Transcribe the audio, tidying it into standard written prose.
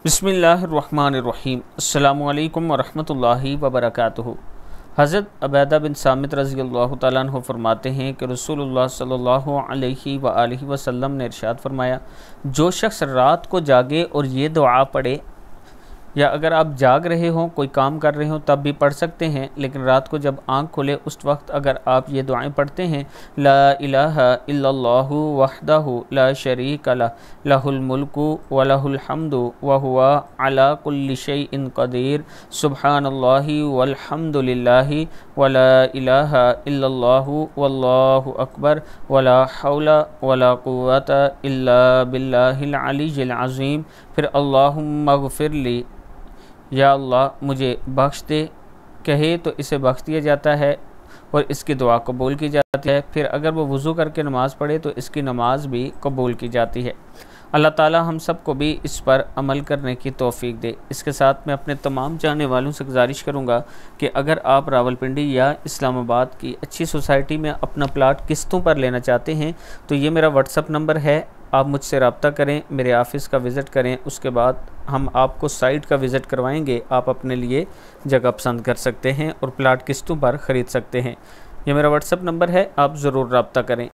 बिस्मिल्लाहिर्रहमानिर्रहीम। अस्सलामुअलैकुम वरहमतुल्लाहि वबरकातुहू। हज़रत अबैदा बिन सामित रज़ी अल्लाह तआला अन्हु फरमाते हैं कि रसूलुल्लाह सल्लल्लाहु अलैहि वसल्लम ने इरशाद फरमाया, जो शख्स रात को जागे और ये दुआ पढ़े, या अगर आप जाग रहे हों, कोई काम कर रहे हों तब भी पढ़ सकते हैं, लेकिन रात को जब आँख खुले उस वक्त अगर आप ये दुआएं पढ़ते हैं, ला इलाहा इल्लल्लाहु वहदहु ला शरीका लह लहुल मुल्कु व लहुल हम्दु व हुवा अला कुल्लि शैइन क़दीर, सुब्हानल्लाहि वल्हम्दुलिल्लाहि व ला इलाहा इल्लल्लाहु वल्लाहु अकबर व ला हौला व ला कुव्वता इल्ला बिल्लाहिल अलिय्यिल अज़ीम। फिर अल्लाहुम्मा ग़फ़िरली, या अल्लाह मुझे बख्श दे, कहे तो इसे बख्श दिया जाता है और इसकी दुआ कबूल की जाती है। फिर अगर वो वज़ू करके नमाज़ पढ़े तो इसकी नमाज भी कबूल की जाती है। अल्लाह ताला हम सब को भी इस पर अमल करने की तौफ़ीक दे। इसके साथ मैं अपने तमाम चाहने वालों से गुजारिश करूँगा कि अगर आप रावलपिंडी या इस्लामाबाद की अच्छी सोसाइटी में अपना प्लाट किस्तों पर लेना चाहते हैं तो ये मेरा व्हाट्सअप नंबर है, आप मुझसे रब्ता करें, मेरे ऑफ़िस का विज़िट करें, उसके बाद हम आपको साइट का विज़िट करवाएंगे। आप अपने लिए जगह पसंद कर सकते हैं और प्लाट किस्तों पर ख़रीद सकते हैं। ये मेरा व्हाट्सअप नंबर है, आप ज़रूर रब्ता करें।